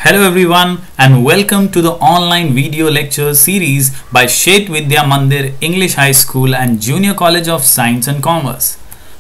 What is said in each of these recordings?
Hello everyone and welcome to the online video lecture series by Shet Vidya Mandir English High School and Junior College of Science and Commerce.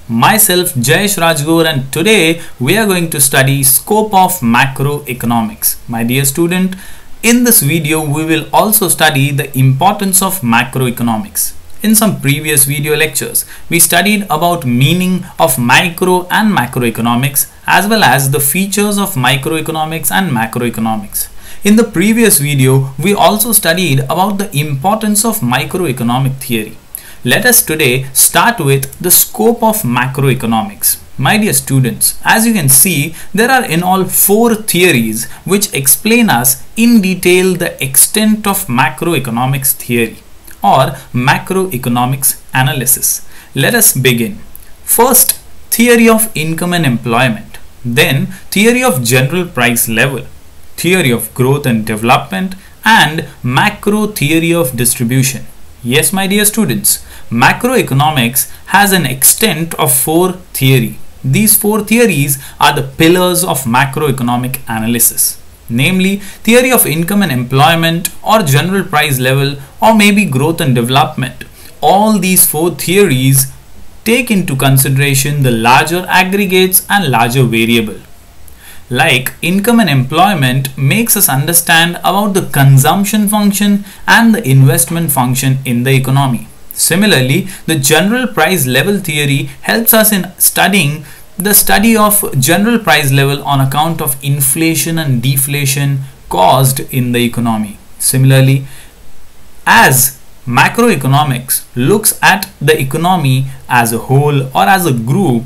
Myself Jayesh Rajgor, and today we are going to study scope of macroeconomics. My dear student, in this video we will also study the importance of macroeconomics. In some previous video lectures, we studied about meaning of micro and macroeconomics as well as the features of microeconomics and macroeconomics. In the previous video, we also studied about the importance of microeconomic theory. Let us today start with the scope of macroeconomics. My dear students, as you can see, there are in all 4 theories which explain us in detail the extent of macroeconomics theory or macroeconomics analysis. Let us begin. First, theory of income and employment, then theory of general price level, theory of growth and development, and macro theory of distribution. Yes, my dear students, macroeconomics has an extent of 4 theories. These 4 theories are the pillars of macroeconomic analysis, namely theory of income and employment or general price level or maybe growth and development. All these 4 theories take into consideration the larger aggregates and larger variable. Like income and employment makes us understand about the consumption function and the investment function in the economy. Similarly, the general price level theory helps us in studying the study of general price level on account of inflation and deflation caused in the economy. Similarly, as macroeconomics looks at the economy as a whole or as a group,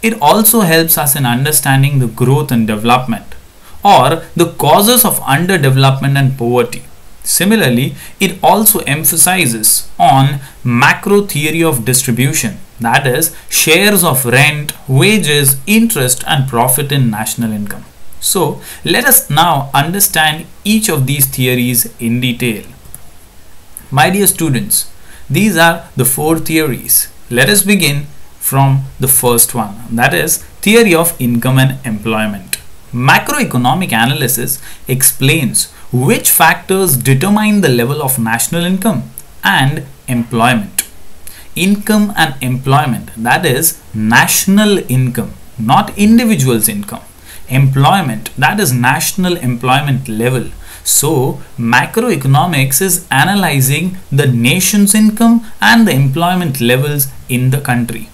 it also helps us in understanding the growth and development or the causes of underdevelopment and poverty. Similarly, it also emphasizes on macro theory of distribution, that is, shares of rent, wages, interest, and profit in national income. So, let us now understand each of these theories in detail. My dear students, these are the 4 theories. Let us begin from the first one, that is, theory of income and employment. Macroeconomic analysis explains which factors determine the level of national income and employment. Income and employment, that is national income, not individual's income. Employment, that is national employment level. So macroeconomics is analyzing the nation's income and the employment levels in the country,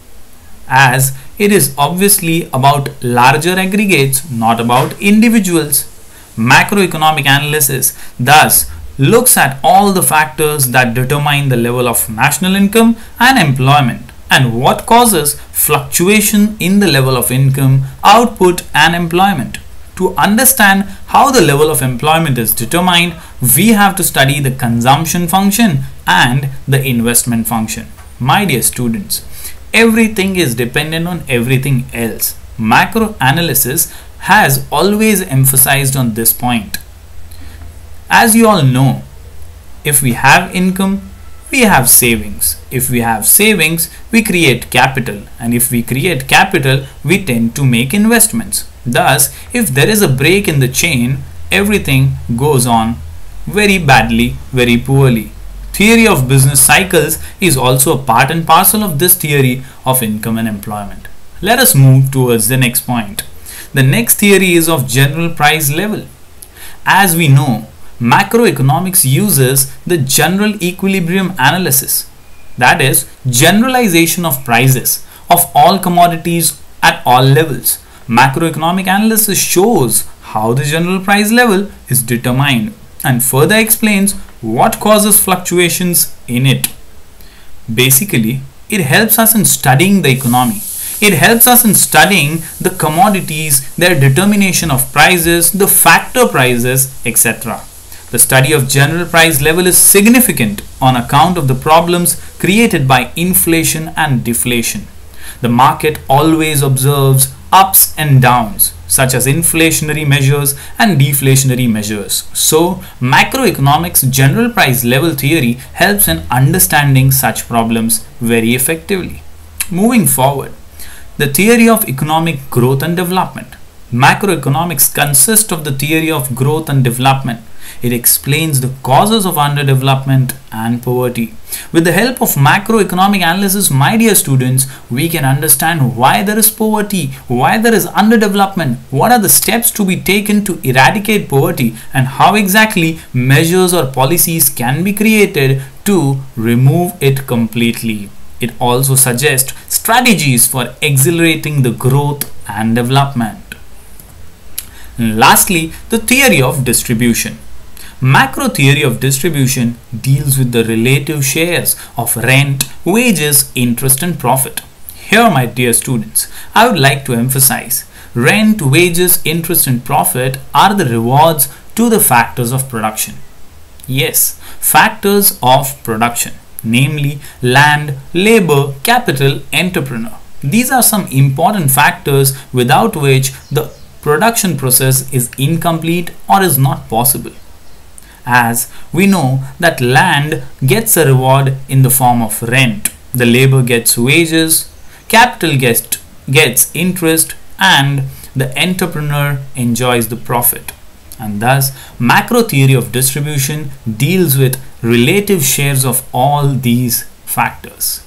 as it is obviously about larger aggregates, not about individuals. Macroeconomic analysis thus looks at all the factors that determine the level of national income and employment and what causes fluctuation in the level of income, output, and employment. To understand how the level of employment is determined, we have to study the consumption function and the investment function. My dear students, everything is dependent on everything else. Macro analysis has always emphasized on this point. As you all know, if we have income, we have savings. If we have savings, we create capital, and if we create capital, we tend to make investments. Thus, if there is a break in the chain, everything goes on very badly, very poorly. Theory of business cycles is also a part and parcel of this theory of income and employment. Let us move towards the next point. The next theory is of general price level. As we know, macroeconomics uses the general equilibrium analysis, that is, generalization of prices of all commodities at all levels. Macroeconomic analysis shows how the general price level is determined and further explains what causes fluctuations in it. Basically, it helps us in studying the economy. It helps us in studying the commodities, their determination of prices, the factor prices, etc. The study of general price level is significant on account of the problems created by inflation and deflation. The market always observes ups and downs, such as inflationary measures and deflationary measures. So, macroeconomics general price level theory helps in understanding such problems very effectively. Moving forward, the theory of economic growth and development. Macroeconomics consists of the theory of growth and development. It explains the causes of underdevelopment and poverty. With the help of macroeconomic analysis, my dear students, we can understand why there is poverty, why there is underdevelopment, what are the steps to be taken to eradicate poverty, and how exactly measures or policies can be created to remove it completely. It also suggests strategies for accelerating the growth and development. And lastly, the theory of distribution. Macro theory of distribution deals with the relative shares of rent, wages, interest and profit. Here, my dear students, I would like to emphasize rent, wages, interest and profit are the rewards to the factors of production. Yes, factors of production, namely land, labor, capital, entrepreneur. These are some important factors without which the production process is incomplete or is not possible. As we know that land gets a reward in the form of rent, the labor gets wages, capital gets interest, and the entrepreneur enjoys the profit. And thus, macro theory of distribution deals with relative shares of all these factors.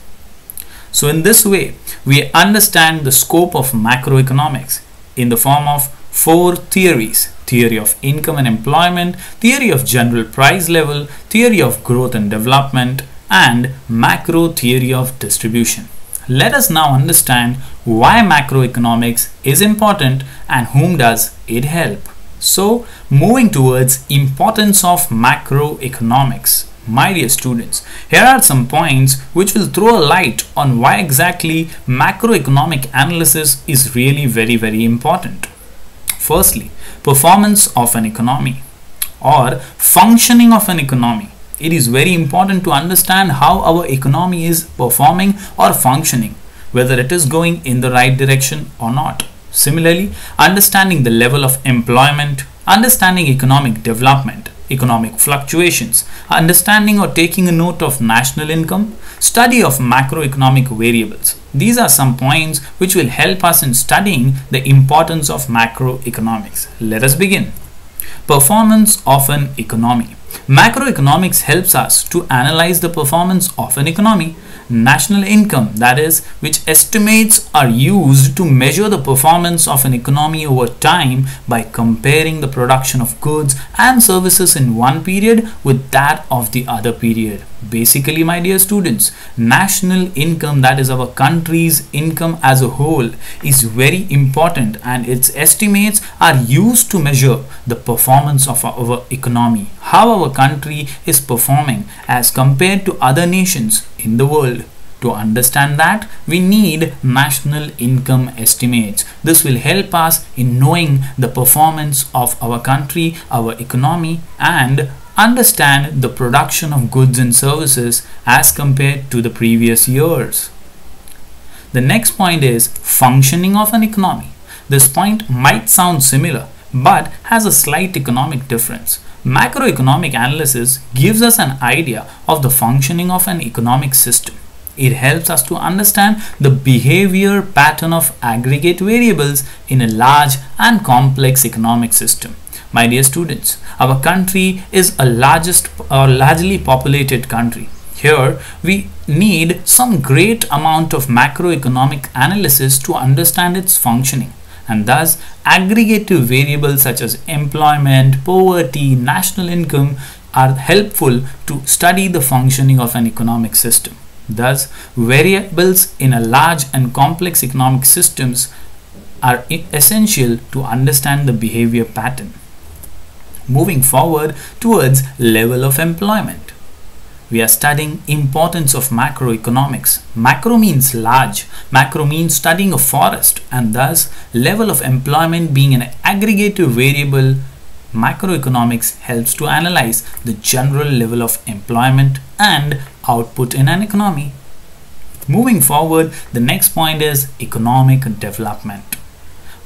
So in this way, we understand the scope of macroeconomics in the form of four theories: theory of income and employment, theory of general price level, theory of growth and development, and macro theory of distribution. Let us now understand why macroeconomics is important and whom does it help. So, moving towards importance of macroeconomics. My dear students, here are some points which will throw a light on why exactly macroeconomic analysis is really very important. Firstly, performance of an economy or functioning of an economy. It is very important to understand how our economy is performing or functioning, whether it is going in the right direction or not. Similarly, understanding the level of employment, understanding economic development, economic fluctuations, understanding or taking a note of national income, study of macroeconomic variables. These are some points which will help us in studying the importance of macroeconomics. Let us begin. Performance of an economy. Macroeconomics helps us to analyze the performance of an economy. National income, that is, which estimates are used to measure the performance of an economy over time by comparing the production of goods and services in one period with that of the other period. Basically, my dear students, national income, that is our country's income as a whole, is very important, and its estimates are used to measure the performance of our economy, how our country is performing as compared to other nations in the world. To understand that, we need national income estimates. This will help us in knowing the performance of our country, our economy, and understand the production of goods and services as compared to the previous years. The next point is functioning of an economy. This point might sound similar but has a slight economic difference. Macroeconomic analysis gives us an idea of the functioning of an economic system. It helps us to understand the behavior pattern of aggregate variables in a large and complex economic system. My dear students, our country is a largely populated country. Here, we need some great amount of macroeconomic analysis to understand its functioning. And thus, aggregative variables such as employment, poverty, national income are helpful to study the functioning of an economic system. Thus, variables in a large and complex economic systems are essential to understand the behavior pattern. Moving forward towards level of employment. We are studying importance of macroeconomics. Macro means large. Macro means studying a forest, and thus level of employment being an aggregative variable, macroeconomics helps to analyze the general level of employment and output in an economy. Moving forward, the next point is economic development.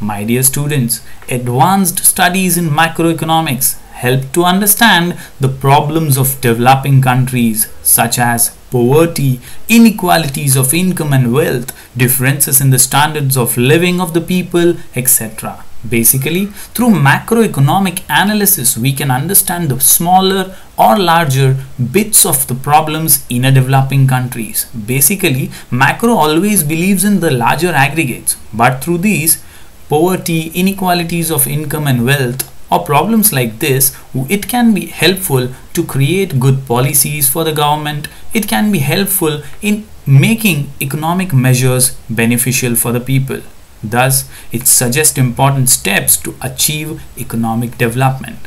My dear students, advanced studies in macroeconomics help to understand the problems of developing countries such as poverty, inequalities of income and wealth, differences in the standards of living of the people, etc. Basically, through macroeconomic analysis, we can understand the smaller or larger bits of the problems in a developing countries. Basically, macro always believes in the larger aggregates, but through these poverty, inequalities of income and wealth, or problems like this, it can be helpful to create good policies for the government. It can be helpful in making economic measures beneficial for the people. Thus, it suggests important steps to achieve economic development.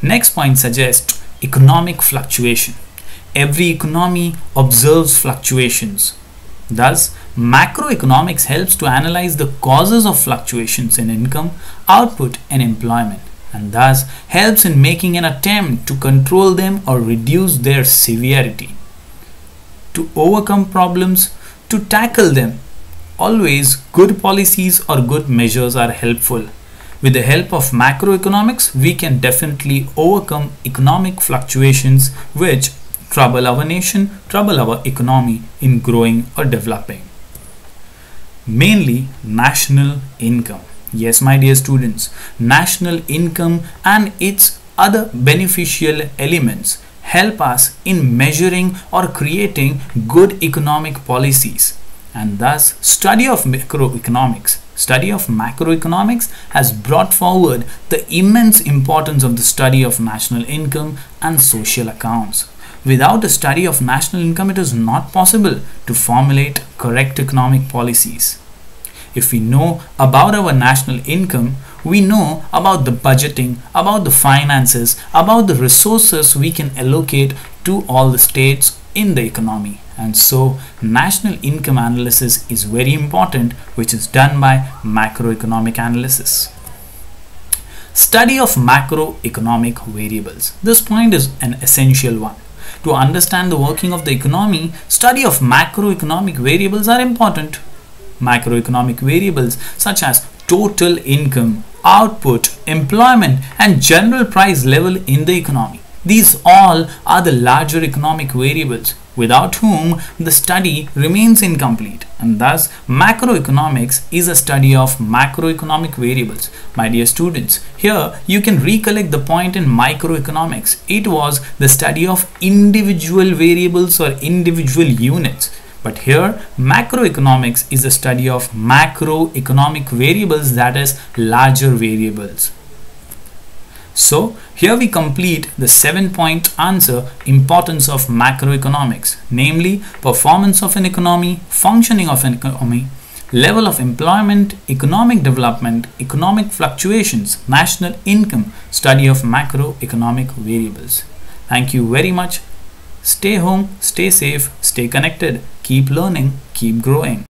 Next point suggests economic fluctuation. Every economy observes fluctuations. Thus, macroeconomics helps to analyze the causes of fluctuations in income, output, and employment, and thus helps in making an attempt to control them or reduce their severity. To overcome problems, to tackle them, always good policies or good measures are helpful. With the help of macroeconomics, we can definitely overcome economic fluctuations which trouble our nation, trouble our economy in growing or developing. Mainly national income. Yes, my dear students, national income and its other beneficial elements help us in measuring or creating good economic policies. And thus, study of macroeconomics has brought forward the immense importance of the study of national income and social accounts. Without a study of national income, it is not possible to formulate correct economic policies. If we know about our national income, we know about the budgeting, about the finances, about the resources we can allocate to all the states in the economy. And so national income analysis is very important, which is done by macroeconomic analysis. Study of macroeconomic variables. This point is an essential one. To understand the working of the economy, study of macroeconomic variables are important. Macroeconomic variables such as total income, output, employment, and general price level in the economy. These all are the larger economic variables, without whom the study remains incomplete, and thus macroeconomics is a study of macroeconomic variables. My dear students, here you can recollect the point in microeconomics. It was the study of individual variables or individual units. But here macroeconomics is the study of macroeconomic variables, that is larger variables. So here we complete the 7-point answer, importance of macroeconomics, namely performance of an economy, functioning of an economy, level of employment, economic development, economic fluctuations, national income, study of macroeconomic variables. Thank you very much. Stay home, stay safe, stay connected, keep learning, keep growing.